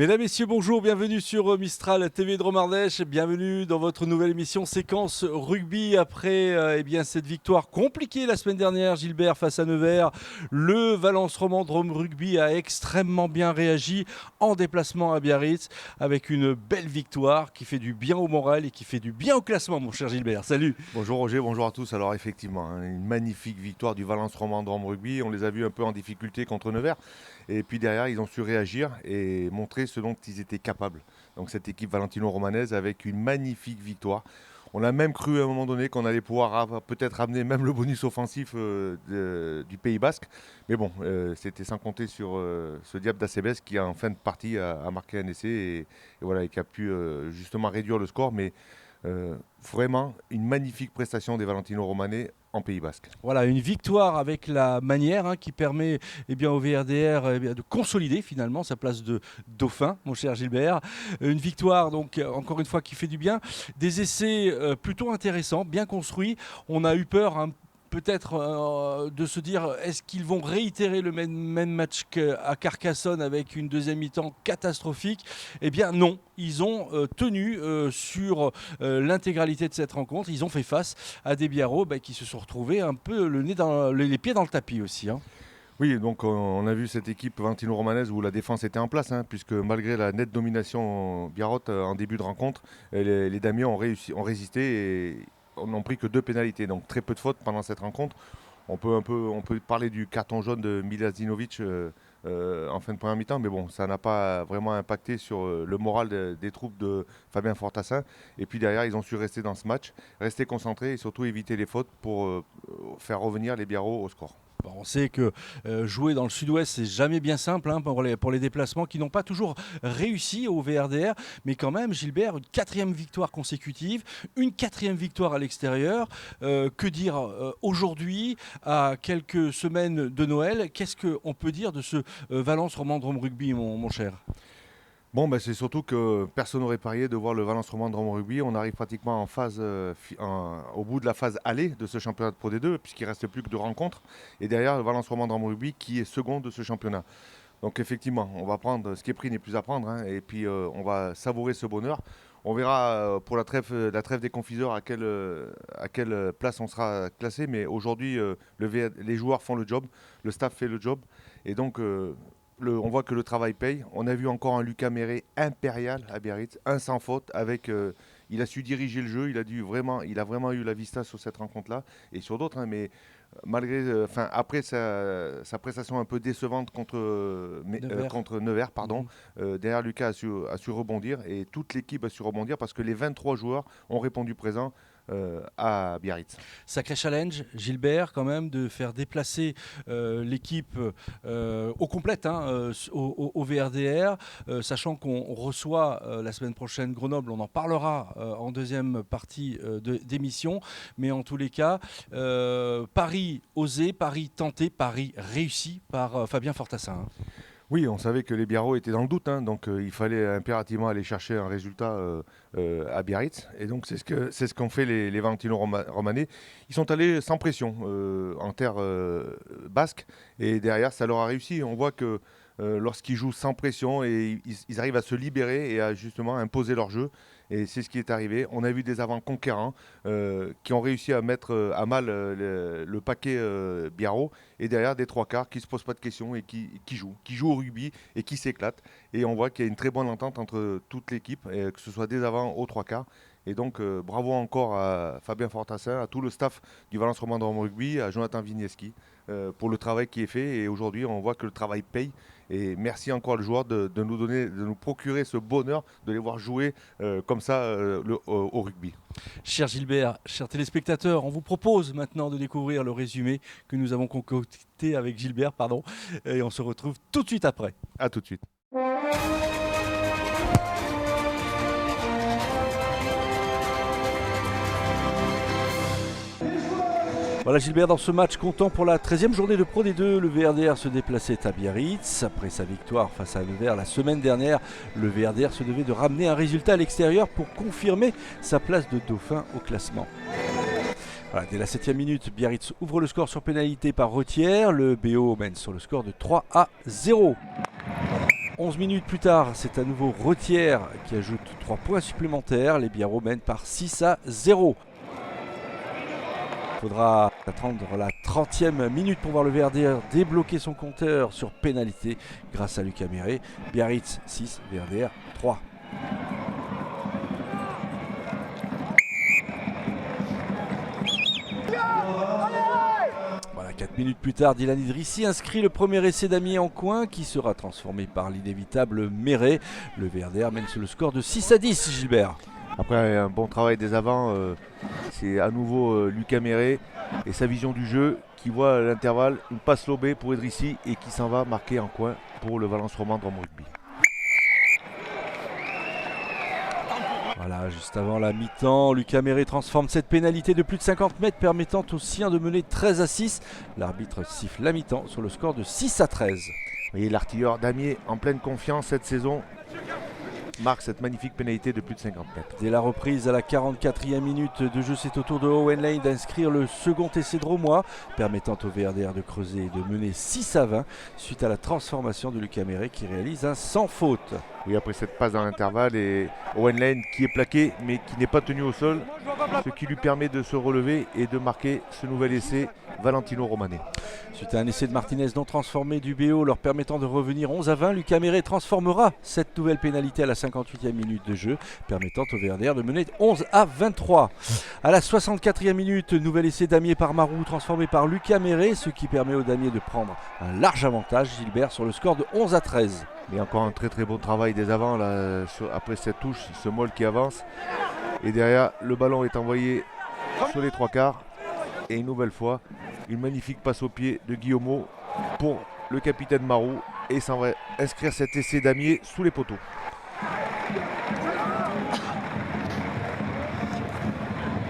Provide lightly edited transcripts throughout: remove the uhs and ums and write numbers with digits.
Mesdames, Messieurs, bonjour, bienvenue sur Mistral TV de Romardèche, bienvenue dans votre nouvelle émission séquence rugby après cette victoire compliquée la semaine dernière, Gilbert face à Nevers. Le Valence Romandrome Rugby a extrêmement bien réagi en déplacement à Biarritz avec une belle victoire qui fait du bien au moral et qui fait du bien au classement, mon cher Gilbert. Salut. Bonjour Roger, bonjour à tous. Alors effectivement, une magnifique victoire du Valence Romandrome Rugby. On les a vus un peu en difficulté contre Nevers. Et puis derrière, ils ont su réagir et montrer ce dont ils étaient capables. Donc cette équipe valentino-romanaise avec une magnifique victoire. On a même cru à un moment donné qu'on allait pouvoir peut-être ramener même le bonus offensif du Pays Basque. Mais bon, c'était sans compter sur ce diable d'Acebes qui en fin de partie a marqué un essai et voilà, et qui a pu justement réduire le score. Mais vraiment une magnifique prestation des Valentino-Romanais en Pays Basque. Voilà, une victoire avec la manière qui permet au VRDR de consolider finalement sa place de dauphin, mon cher Gilbert. Une victoire donc encore une fois qui fait du bien. Des essais plutôt intéressants, bien construits. On a eu peur peut-être de se dire est-ce qu'ils vont réitérer le même match qu'à Carcassonne avec une deuxième mi-temps catastrophique? Eh bien non, ils ont tenu sur l'intégralité de cette rencontre. Ils ont fait face à des Biarros qui se sont retrouvés un peu les pieds dans le tapis aussi. Oui, donc on a vu cette équipe valentino-romanaise où la défense était en place, puisque malgré la nette domination biarrote en début de rencontre, les Damiens ont résisté et n'ont pris que 2 pénalités, donc très peu de fautes pendant cette rencontre. On peut parler du carton jaune de Miladinovic en fin de première mi-temps, mais bon, ça n'a pas vraiment impacté sur le moral des troupes de Fabien Fortassin. Et puis derrière, ils ont su rester dans ce match, rester concentrés et surtout éviter les fautes pour faire revenir les Biarros au score. Bon, on sait que jouer dans le sud-ouest, c'est jamais bien simple pour les déplacements qui n'ont pas toujours réussi au VRDR. Mais quand même, Gilbert, une 4e victoire consécutive, une 4e victoire à l'extérieur. Que dire aujourd'hui, à quelques semaines de Noël? Qu'est-ce qu'on peut dire de ce Valence Romandrome Rugby, mon cher? Bon, c'est surtout que personne n'aurait parié de voir le Valence Romandrome Rugby. On arrive pratiquement au bout de la phase aller de ce championnat de Pro D2, puisqu'il ne reste plus que 2 rencontres. Et derrière, le Valence Romandrome Rugby qui est second de ce championnat. Donc effectivement, on va prendre ce qui est pris n'est plus à prendre. Et puis on va savourer ce bonheur. On verra pour la trêve des confiseurs à quelle place on sera classé. Mais aujourd'hui, les joueurs font le job, le staff fait le job. Et donc on voit que le travail paye. On a vu encore un Lucas Méré impérial à Biarritz, un sans faute. Il a su diriger le jeu. Il a vraiment eu la vista sur cette rencontre-là et sur d'autres. Mais après sa prestation un peu décevante contre Nevers, derrière Lucas a su rebondir et toute l'équipe a su rebondir parce que les 23 joueurs ont répondu présent à Biarritz. Sacré challenge, Gilbert, quand même, de faire déplacer l'équipe au complète au VRDR, sachant qu'on reçoit la semaine prochaine Grenoble. On en parlera en deuxième partie d'émission. Mais en tous les cas, Paris osé, Paris tenté, Paris réussi par Fabien Fortassin. Oui, on savait que les Biarros étaient dans le doute, donc il fallait impérativement aller chercher un résultat à Biarritz. Et donc c'est ce qu'ont fait les Valentino-Romanais. Ils sont allés sans pression en terre basque et derrière ça leur a réussi. On voit que lorsqu'ils jouent sans pression, et ils arrivent à se libérer et à justement imposer leur jeu. Et c'est ce qui est arrivé. On a vu des avants conquérants qui ont réussi à mettre à mal le paquet Biarro. Et derrière, des 3/4 qui ne se posent pas de questions et qui jouent au rugby et qui s'éclatent. Et on voit qu'il y a une très bonne entente entre toute l'équipe, que ce soit des avants aux 3/4. Et donc, bravo encore à Fabien Fortassin, à tout le staff du Valence Romandrome Rugby, à Jonathan Vigneski pour le travail qui est fait. Et aujourd'hui, on voit que le travail paye. Et merci encore le joueur de nous procurer ce bonheur de les voir jouer comme ça au rugby. Cher Gilbert, chers téléspectateurs, on vous propose maintenant de découvrir le résumé que nous avons concocté avec Gilbert, et on se retrouve tout de suite après. À tout de suite. Voilà Gilbert, dans ce match comptant pour la 13e journée de Pro D2, le VRDR se déplaçait à Biarritz. Après sa victoire face à Nevers la semaine dernière, le VRDR se devait de ramener un résultat à l'extérieur pour confirmer sa place de dauphin au classement. Voilà, dès la 7e minute, Biarritz ouvre le score sur pénalité par Retière. Le BO mène sur le score de 3-0. 11 minutes plus tard, c'est à nouveau Retière qui ajoute 3 points supplémentaires. Les Biarros mènent par 6-0. Il faudra attendre la 30e minute pour voir le VRDR débloquer son compteur sur pénalité grâce à Lucas Méré. Biarritz 6, VRDR 3. Voilà, 4 minutes plus tard, Dylan Idrissi inscrit le premier essai d'Amiens en coin qui sera transformé par l'inévitable Méré. Le VRDR mène sur le score de 6-10, Gilbert. Après un bon travail des avants, c'est à nouveau Lucas Méré et sa vision du jeu qui voit à l'intervalle une passe lobée pour Idrissi et qui s'en va marquer en coin pour le Valence Romand Drôme Rugby. Voilà, juste avant la mi-temps, Lucas Méré transforme cette pénalité de plus de 50 mètres permettant aux siens de mener 13-6. L'arbitre siffle la mi-temps sur le score de 6-13. Et l'artilleur Damier, en pleine confiance cette saison, marque cette magnifique pénalité de plus de 50 mètres. Dès la reprise à la 44e minute de jeu, c'est au tour de Owen Lane d'inscrire le second essai drômois, permettant au VRDR de creuser et de mener 6-20 suite à la transformation de Lucas Méré qui réalise un sans faute. Oui, après cette passe dans l'intervalle, et Owen Lane qui est plaqué mais qui n'est pas tenu au sol, ce qui lui permet de se relever et de marquer ce nouvel essai, Valentino Romanet. Suite à un essai de Martinez non transformé du BO leur permettant de revenir 11-20, Lucas Méré transformera cette nouvelle pénalité à la 58e minute de jeu, permettant au VRDR de mener 11-23. À la 64e minute, nouvel essai Damier par Marou transformé par Lucas Méré, ce qui permet au Damier de prendre un large avantage, Gilbert, sur le score de 11-13. Et encore un très très bon travail des avants là, après cette touche, ce Moll qui avance. Et derrière, le ballon est envoyé sur les 3/4. Et une nouvelle fois, une magnifique passe au pied de Guillaumeau pour le capitaine Marou. Et ça va inscrire cet essai Damier sous les poteaux.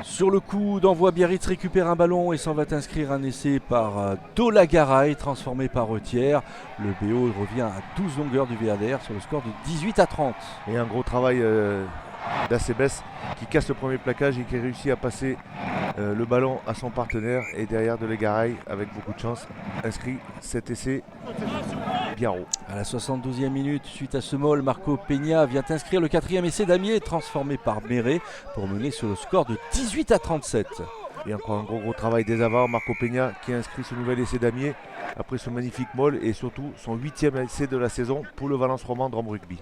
Sur le coup d'envoi, Biarritz récupère un ballon et s'en va inscrire un essai par Dolagaray, transformé par Retière. Le BO revient à 12 longueurs du VRDR sur le score de 18-30. Et un gros travail d'Acebes qui casse le premier plaquage et qui réussit à passer le ballon à son partenaire. Et derrière Dolagaray, avec beaucoup de chance, inscrit cet essai Biarro. À la 72e minute, suite à ce moll, Marco Peña vient inscrire le 4e essai d'Amier, transformé par Méré, pour mener sur le score de 18-37. Et encore un gros travail des avants, Marco Peña qui a inscrit ce nouvel essai d'Amier après ce magnifique moll et surtout son 8e essai de la saison pour le Valence Romand Drôme Rugby.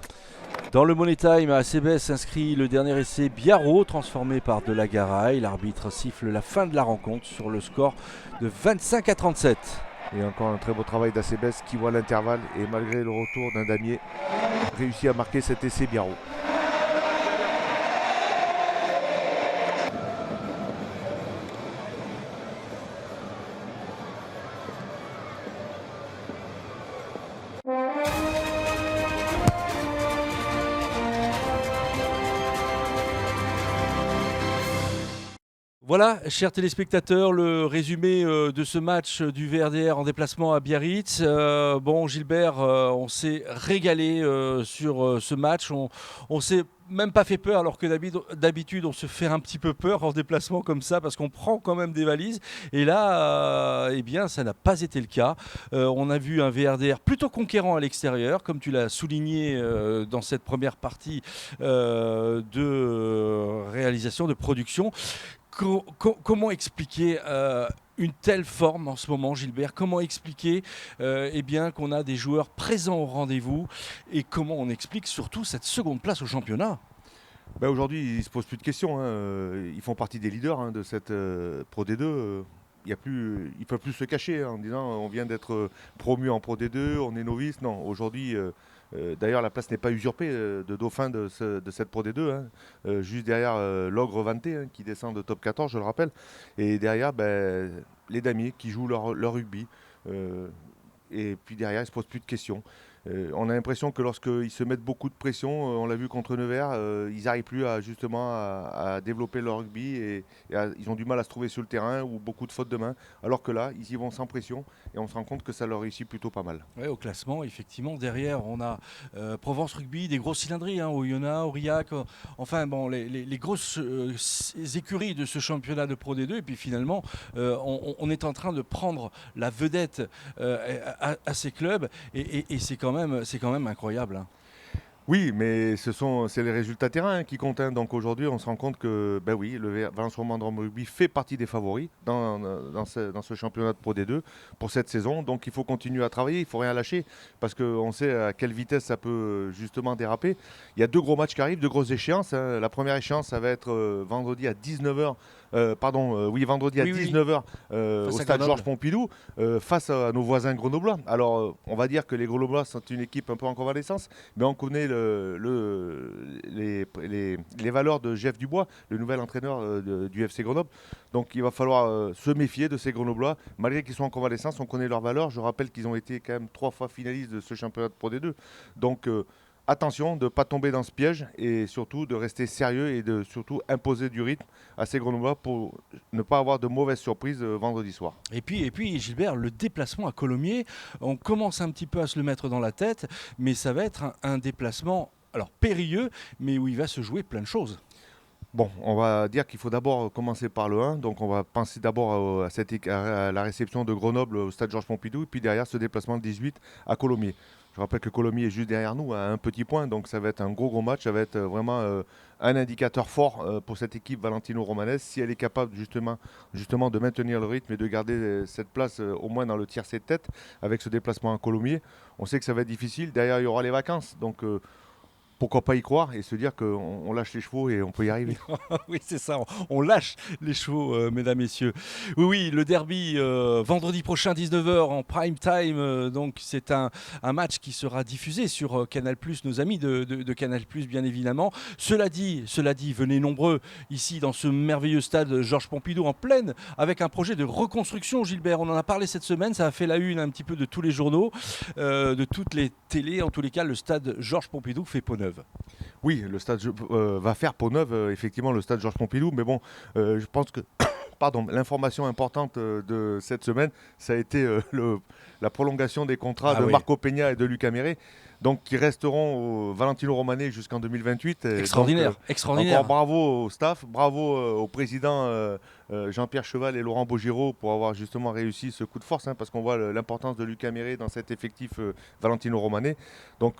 Dans le Money Time, Acebes inscrit le dernier essai Biarro, transformé par Dolagaray. L'arbitre siffle la fin de la rencontre sur le score de 25-37. Et encore un très beau travail d'Acebes qui voit l'intervalle et malgré le retour d'un Damier, réussit à marquer cet essai Biarro. Voilà, chers téléspectateurs, le résumé de ce match du VRDR en déplacement à Biarritz. Bon, Gilbert, on s'est régalé sur ce match. On s'est même pas fait peur, alors que d'habitude on se fait un petit peu peur en déplacement comme ça parce qu'on prend quand même des valises. Et là, eh bien, ça n'a pas été le cas. On a vu un VRDR plutôt conquérant à l'extérieur, comme tu l'as souligné dans cette première partie de réalisation, de production. Comment expliquer une telle forme en ce moment, Gilbert? Comment expliquer eh bien, qu'on a des joueurs présents au rendez-vous et comment on explique surtout cette seconde place au championnat? Aujourd'hui, ils ne se posent plus de questions. Ils font partie des leaders de cette Pro D2. Ils ne peuvent plus se cacher en disant on vient d'être promu en Pro D2, on est novice. Non, aujourd'hui, d'ailleurs, la place n'est pas usurpée de dauphin de cette Pro D2. Juste derrière l'Ogre Vanté qui descend de top 14, je le rappelle. Et derrière, les damiers qui jouent leur rugby. Et puis derrière, ils ne se posent plus de questions. On a l'impression que lorsqu'ils se mettent beaucoup de pression, on l'a vu contre Nevers, ils n'arrivent plus à développer leur rugby et ils ont du mal à se trouver sur le terrain ou beaucoup de fautes de main. Alors que là, ils y vont sans pression et on se rend compte que ça leur réussit plutôt pas mal. Ouais, au classement, effectivement, derrière, on a Provence Rugby, des grosses cylindries, Oyonnax, Aurillac, enfin bon, les grosses écuries de ce championnat de Pro D2. Et puis finalement, on est en train de prendre la vedette à ces clubs et c'est quand même quand même incroyable. Hein. Oui, mais c'est les résultats terrain qui comptent. Hein. Donc aujourd'hui, on se rend compte que oui, le Valence Romandrum Rugby fait partie des favoris dans ce championnat de Pro D2 pour cette saison. Donc il faut continuer à travailler, il ne faut rien lâcher parce qu'on sait à quelle vitesse ça peut justement déraper. Il y a 2 gros matchs qui arrivent, 2 grosses échéances. Hein. La première échéance, ça va être vendredi à 19h. Vendredi à 19h au stade Georges Pompidou face à nos voisins grenoblois. Alors on va dire que les grenoblois sont une équipe un peu en convalescence, mais on connaît les valeurs de Jeff Dubois, le nouvel entraîneur du FC Grenoble. Donc il va falloir se méfier de ces grenoblois. Malgré qu'ils sont en convalescence, on connaît leurs valeurs. Je rappelle qu'ils ont été quand même 3 fois finalistes de ce championnat de Pro D2. Donc attention de ne pas tomber dans ce piège et surtout de rester sérieux et de surtout imposer du rythme à ces Grenoblois pour ne pas avoir de mauvaises surprises vendredi soir. Et puis Gilbert, le déplacement à Colomiers, on commence un petit peu à se le mettre dans la tête, mais ça va être un déplacement périlleux, mais où il va se jouer plein de choses. Bon, on va dire qu'il faut d'abord commencer par le 1. Donc on va penser d'abord à la réception de Grenoble au stade Georges Pompidou et puis derrière ce déplacement de 18 à Colomiers. Je rappelle que Colomiers est juste derrière nous, à un petit point, donc ça va être un gros match, ça va être vraiment un indicateur fort pour cette équipe valentino-romanaise, si elle est capable justement de maintenir le rythme et de garder cette place au moins dans le tiercé de tête avec ce déplacement à Colomiers. On sait que ça va être difficile, derrière il y aura les vacances, donc pourquoi pas y croire et se dire qu'on lâche les chevaux et on peut y arriver. Oui, c'est ça, on lâche les chevaux, mesdames, messieurs. Oui, le derby, vendredi prochain, 19h, en prime time. Donc, c'est un match qui sera diffusé sur Canal+, nos amis de Canal+, bien évidemment. Cela dit, venez nombreux ici dans ce merveilleux stade Georges Pompidou en pleine, avec un projet de reconstruction, Gilbert. On en a parlé cette semaine, ça a fait la une un petit peu de tous les journaux, de toutes les télés. En tous les cas, le stade Georges Pompidou fait peau neuve. Oui, le stade va faire peau neuve, effectivement, le stade Georges Pompidou. Mais bon, je pense que l'information importante de cette semaine, ça a été la prolongation des contrats de Marco Peña et de Luca Méré, donc qui resteront au Valentino Romanè jusqu'en 2028. Extraordinaire, donc, extraordinaire. Encore bravo au staff, bravo au président Jean-Pierre Cheval et Laurent Beaugiraud pour avoir justement réussi ce coup de force, hein, parce qu'on voit l'importance de Luca Méré dans cet effectif Valentino Romanè. Donc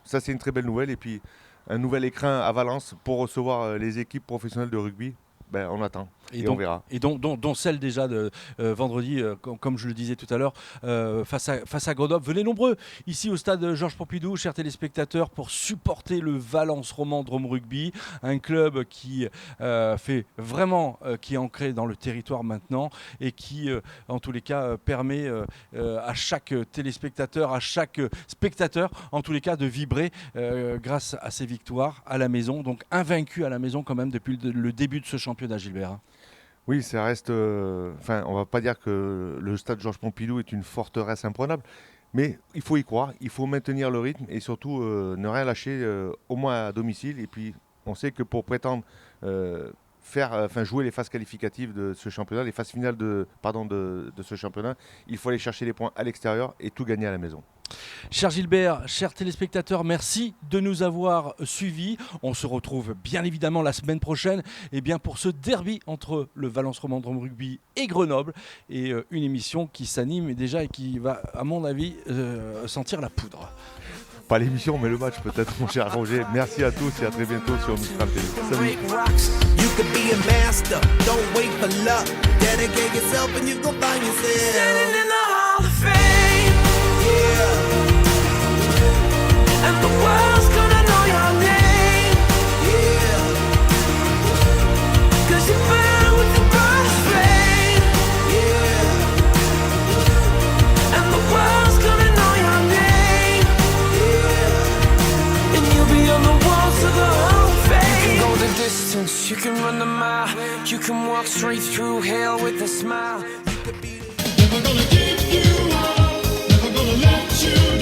ça, c'est une très belle nouvelle. Et puis, un nouvel écrin à Valence pour recevoir les équipes professionnelles de rugby. On attend et on verra. Et dont celle déjà de vendredi, comme je le disais tout à l'heure, face à Grenoble. Venez nombreux ici au stade Georges Pompidou, chers téléspectateurs, pour supporter le Valence Romandrum Rugby, un club qui fait vraiment, qui est ancré dans le territoire maintenant et qui, en tous les cas, permet à chaque téléspectateur, à chaque spectateur, en tous les cas, de vibrer grâce à ses victoires à la maison. Donc invaincu à la maison quand même depuis le début de ce championnat, Gilbert. Oui, ça reste. On ne va pas dire que le stade Georges Pompidou est une forteresse imprenable, mais il faut y croire, il faut maintenir le rythme et surtout ne rien lâcher, au moins à domicile. Et puis, on sait que pour prétendre jouer les phases qualificatives de ce championnat, les phases finales de ce championnat, il faut aller chercher les points à l'extérieur et tout gagner à la maison. Cher Gilbert, chers téléspectateurs, merci de nous avoir suivis. On se retrouve bien évidemment la semaine prochaine pour ce derby entre le Valence Romandrum Rugby et Grenoble. Et une émission qui s'anime déjà et qui va, à mon avis, sentir la poudre. Pas l'émission, mais le match peut-être, mon cher Roger. Merci à tous et à très bientôt sur Mistral TV. Salut. And the world's gonna know your name, yeah. 'Cause you burn with the first flame, yeah. And the world's gonna know your name, yeah. And you'll be on the walls of the Hall of Fame. You can go the distance, you can run the mile, you can walk straight through hell with a smile. You could be never gonna give you up, never gonna let you down.